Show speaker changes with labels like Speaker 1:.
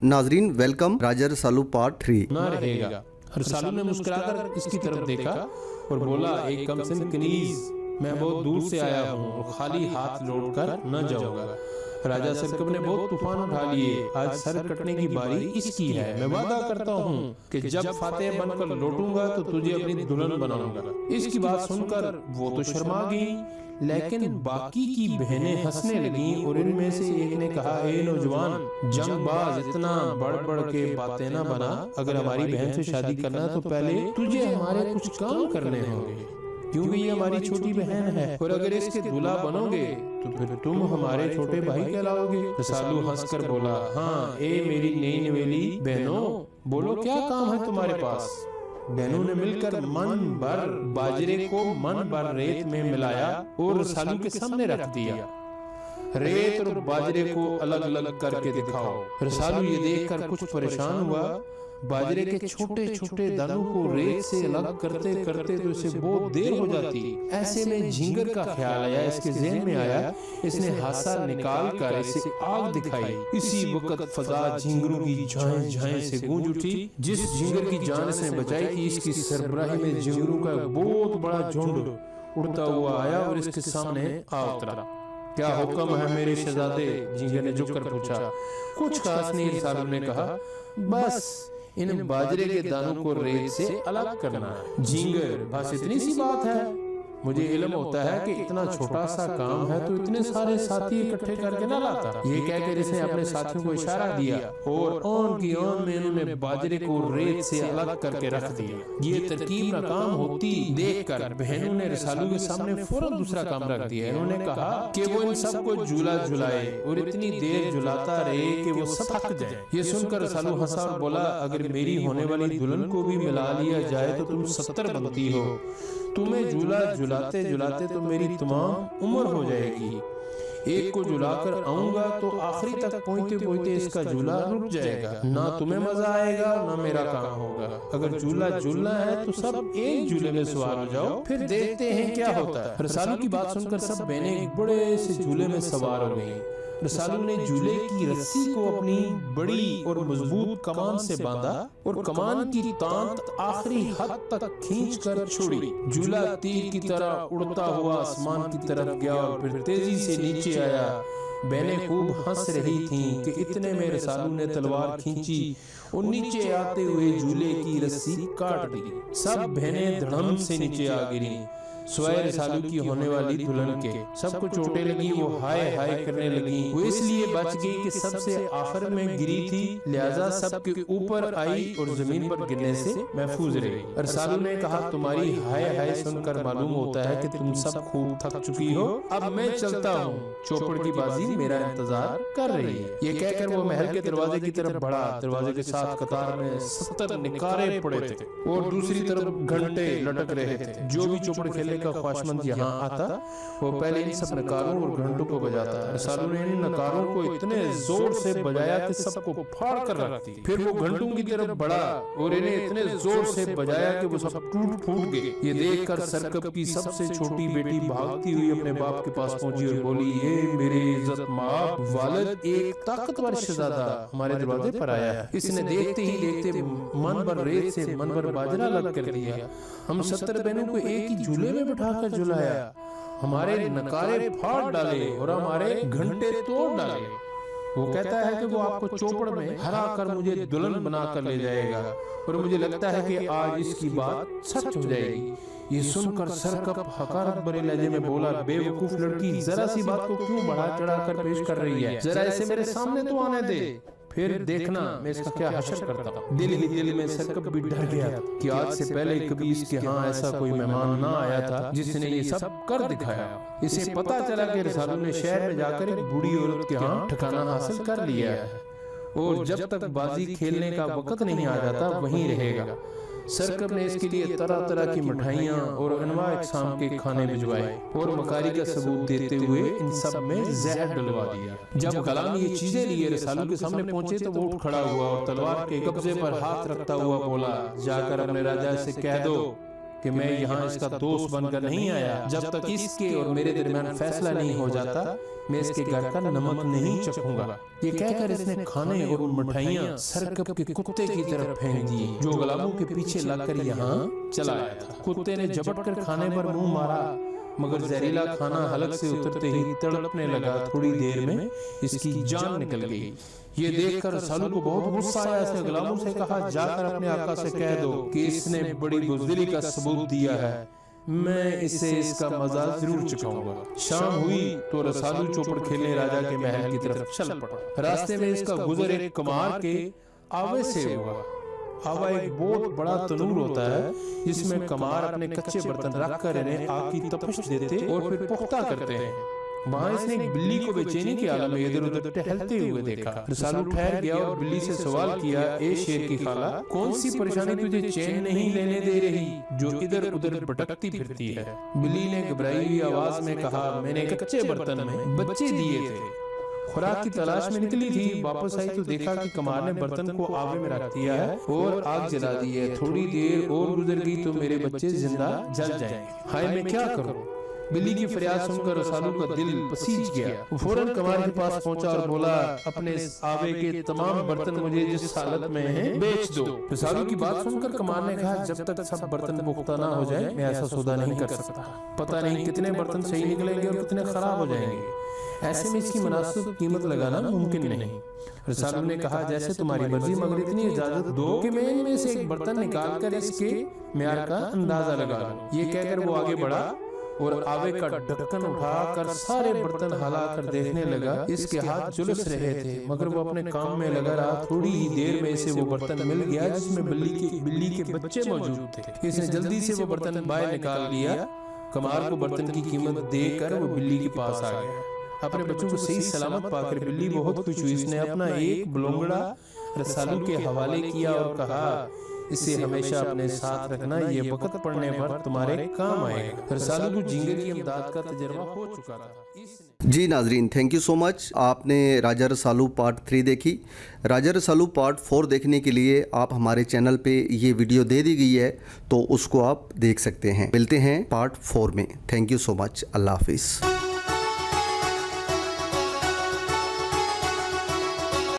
Speaker 1: नाजरीन वेलकम राजा रसालू पार्ट 3
Speaker 2: ना रहेगा। रसालू ने मुस्कुराकर इसकी तरफ देखा और बोला, एक कमसिन कनीज, मैं बहुत दूर से आया हूँ और खाली हाथ लौट कर न जाऊंगा। राजा सरकब ने बहुत तूफान उठा लिए, आज सर कटने की बारी इसकी है। मैं वादा करता हूँ कि जब फातेह बनकर लौटूंगा तो तुझे अपनी दुल्हन बनाऊंगा। इसकी बात सुनकर वो तो शर्मा गई, लेकिन बाकी की बहनें हंसने लगीं और इनमें से एक ने कहा, ए नौजवान जंगबाज, इतना बढ़ बढ़ के बातें ना बना। अगर हमारी बहन से शादी करना है तो पहले तुझे हमारे कुछ काम करने होंगे, क्योंकि ये हमारी छोटी बहन है, और अगर इसके दूल्हा बनोगे तो फिर तुम हमारे छोटे भाई कहलाओगे। रसालू हंसकर बोला, हाँ ए मेरी नई नवेली बहनों, बोलो क्या काम है तुम्हारे पास। बहनों ने मिलकर मन भर बाजरे को मन भर रेत में मिलाया और रसालू के सामने रख दिया। रेत और बाजरे को अलग अलग करके दिखाओ। रसालू ये देखकर कुछ परेशान हुआ। बाजरे के छोटे छोटे दानों को रेत से अलग करते करते तो इसे बहुत देर हो जाती। ऐसे में झिंगर का ख्याल आया, इसके ज़हन में आया। इसने हासा निकाल कर इसे आग दिखाई। इसी वक्त फजा झिंगरों की झाएं झाएं से गूंज उठी। जिस झिंगर की जान इसने बचाई थी, इसकी सरबराही में झिंगरों का बहुत बड़ा झुंड उड़ता हुआ आया और इसके सामने आ उतरा। क्या हुक्म है मेरे शहजादे, झिंगर ने झुककर पूछा। कुछ खास नहीं, रसालू ने कहा, बस इन बाजरे के दानों को रेत से अलग करना है। झिंगर, बस इतनी सी बात है। मुझे इल्म होता है कि इतना छोटा सा काम है तो इतने सारे साथी इकट्ठे करके ना लाता। ये कहकर इसने अपने साथियों को इशारा दिया और ऑन की ऑन में इन्होंने बाजरे को रेत से अलग करके रख दिया। ये तरकीब नाकाम होती देखकर बहनों ने रसालू के सामने फौरन दूसरा काम रख दिया। इन्होंने कहा कि वो इन सबको झूला झुलाए और इतनी देर झुलाता रहे कि वो सब थक जाए। ये सुनकर रसालू हंसा और बोला, अगर मेरी होने वाली दुल्हन को भी मिला लिया जाए तो तुम 70 बनती हो। तुम्हें झूला झुलाते झुलाते तो मेरी तमाम उम्र हो जाएगी। एक को झुलाकर आऊंगा तो आखिरी तक पहुंचते पहुंचते इसका झूला रुक जाएगा। ना तुम्हें मजा आएगा ना मेरा काम होगा। अगर झूला झूलना है तो सब एक झूले में सवार हो जाओ, फिर देखते हैं क्या होता है। रसालू की बात सुनकर सब बहनें एक बड़े से झूले में सवार हो गईं। रसालू ने झूले की रस्सी को अपनी बड़ी और मजबूत कमान से बांधा और कमान की तांत आखिरी हद तक खींचकर छोड़ी। झूला तीर की तरह उड़ता हुआ आसमान की तरफ गया और फिर तेजी से नीचे आया। बहनें खूब हंस रही थीं कि इतने में रसालू ने तलवार खींची और नीचे आते हुए झूले की रस्सी काट दी। सब बहनें धड़म से नीचे आ गिरी। स्वयं रसालू की होने वाली दुल्हन के सबको चोटें लगी। वो हाय हाय करने लगी। वो इसलिए बच गई कि सबसे आखिर में गिरी थी, लिहाजा सबके ऊपर आई और जमीन पर गिरने से महफूज रही। रसालू ने कहा, तुम्हारी हाय हाय सुनकर मालूम होता है कि तुम सब खूब थक चुकी हो। अब मैं चलता हूँ, चौपड़ की बाजी मेरा इंतजार कर रही है। ये कहकर वो महल के दरवाजे की तरफ बढ़ा। दरवाजे के साथ कतार में 70 निकारे पड़े थे और दूसरी तरफ घंटे लटक रहे थे। जो भी चौपड़ खेले का ख्वाहिशमंद यहाँ आता वो पहले इन सब नकारों और घंटों को बजाता। रसालू ने इन नकारों को इतने जोर से बजाया कि सबको फाड़ कर रख दी। फिर वो घंटों की तरफ बढ़ा और इन्हें इतने जोर से बजाया कि वो सब टूट फूट गए। ये देखकर सरकब की सबसे छोटी बेटी भागती हुई अपने बाप के पास पहुंची और बोली, ये मेरे इज्जत माँ वालिद, एक ताकतवर शहजादा हमारे दरवाजे पर आया है। इसने देखते ही देखते मन भर रेत से मन भर बाजरा अलग कर दिया। हम 70 बहनों को एक ही झूले में बिठाकर झुलाया, हमारे नकारे फाड़ डाले और हमारे घंटे तोड़ डाले। वो कहता है कि वो आपको चौपड़ में हरा कर मुझे दुल्हन बना कर ले जाएगा और मुझे लगता है कि आज इसकी बात सच हो जाएगी। ये सुनकर सरकब हकारत भरे लहजे में बोला, बेवकूफ लड़की, जरा सी बात को क्यों बढ़ा चढ़ा कर पेश कर रही है? जरा इसे मेरे सामने तो आने दे, फिर देखना मैं इसका क्या हशर करता हूं। दिल ही दिल में सरकब भी डर गया कि आज से पहले कभी इसके यहाँ ऐसा कोई मेहमान ना आया था जिसने ये सब कर दिखाया। इसे पता चला कि रसालू ने शहर में जाकर एक बूढ़ी औरत के यहाँ ठिकाना हासिल कर लिया है और जब तक बाजी खेलने का वक्त नहीं आ जाता वहीं रहेगा। सरकब ने इसके लिए तरह तरह की मिठाइयाँ और अनवा इकसाम के खाने भिजवाए और मकारी का सबूत देते हुए इन सब में जहर डलवा दिया। जब गुलाम ये चीजें लिए रसालू के सामने पहुंचे तो वो उठ खड़ा हुआ और तलवार के कब्जे पर हाथ रखता हुआ बोला, जाकर अपने राजा से कह दो کہ میں یہاں اس کا دوست بن کر نہیں آیا، جب تک اس کے اور میرے درمیان فیصلہ نہیں ہو جاتا میں اس کے گھر کا نمک نہیں چکھوں گا۔ یہ کہہ کر اس نے کھانے اور مٹھائیاں سرکب کے کتے کی طرف پھینک دی جو غلاموں کے پیچھے لگ کر یہاں چلا آیا تھا۔ کتے نے جھپٹ کر کھانے پر منہ مارا مگر زہریلا کھانا حلق سے اترتے ہی تڑپنے لگا، تھوڑی دیر میں اس کی جان نکل گئی۔ یہ دیکھ کر رسالو کو بہت غصہ آیا، اس نے غلاموں سے کہا جا کر اپنے آقا سے کہہ دو کہ اس نے بڑی بزدلی کا ثبوت دیا ہے، میں اسے اس کا مزہ ضرور چکھاؤں گا۔ شام ہوئی تو رسالو چوپڑ کھیلنے راجا کے محل کی طرف چل پڑا۔ راستے میں اس کا گزر ایک کمار کے آوے سے ہوا۔ آوا ایک بہت بڑا تنور ہوتا ہے جس میں کمار اپنے کچے برتن رکھ کر انہیں آگ کی تپش دیتے اور پھر پختہ کرتے ہیں۔ وہاں اس نے ایک بلی کو بے چینی کے عالم میں ادھر ادھر ٹہلتے ہوئے دیکھا۔ رسالو ٹھہر گیا اور بلی سے سوال کیا، اے شیر کی خالہ، کون سی پریشانی تجھے چین نہیں لینے دے رہی جو ادھر ادھر بھٹکتی پھرتی ہے؟ بلی نے گھبرائی ہوئی آواز میں کہا، میں نے کچے برتن میں بچے دیے تھے، خوراک کی تلاش میں نکلی تھی، واپس آئی تو دیکھا کہ کمار نے برتن کو آوے میں رکھ دیا ہے اور آگ جلا دی ہے، تھوڑی دیر اور گزر گئی تو میرے بچے زندہ جل جائیں گے، ہائے میں کیا کروں؟ بلی کی فریاد سن کر رسالو کا دل پسیج گیا۔ وہ فوراً کمار کے پاس پہنچا اور بولا، اپنے آوے کے تمام برتن مجھے جس حالت میں ہیں بیچ دو۔ رسالو کی بات سن کر کمار نے کہا، جب تک سب برتن پختہ نہ ہو جائے میں ایسا سودا نہیں کر سکتا، پتہ نہیں کتنے برتن صحیح نکلیں گے اور کتنے خراب ہو جائیں گے، ایسے میں اس کی مناسب قیمت لگانا ممکن نہیں۔ رسالو نے کہا، جیسے تمہاری مرضی، مگر اتنی اجازت دو کہ میں ان میں سے ایک برتن نکال کر اس کے معیار کا اندازہ لگا لوں۔ یہ کہہ کر وہ آگے بڑھا اور آوے کا ڈھکن اٹھا کر سارے برتن ہلا کر دیکھنے لگا۔ اس کے ہاتھ جلس رہے تھے مگر وہ اپنے کام میں لگا رہا۔ تھوڑی ہی دیر میں اسے وہ برتن مل گیا جس میں بلی کے بچے موجود تھے۔ اس نے جلدی سے وہ برتن باہر نکال لیا۔ کمار کو برتن کی قیمت دے کر وہ بلی کے پاس آ گیا۔ اپنے بچوں کو صحیح سلامت پا کر بلی بہت خوش ہوئی۔ اس نے اپنا ایک بلونگڑا رسالو کے حوالے کیا اور کہا، اسے ہمیشہ اپنے ساتھ رکھنا، یہ وقت پڑنے پر تمہارے کام آئے گا۔ رسالو کو جھینگے کی امداد کا تجربہ ہو چکا تھا۔
Speaker 1: جی ناظرین، تھینک یو سو مچ۔ آپ نے راجہ رسالو پارٹ 3 دیکھی۔ راجہ رسالو پارٹ 4 دیکھنے کے لیے آپ ہمارے چینل پہ یہ ویڈیو دے دی گئی ہے تو اس کو آپ دیکھ سکتے ہیں۔ ملتے ہیں پارٹ 4 میں۔ تھینک یو سو مچ۔ اللہ حافظ۔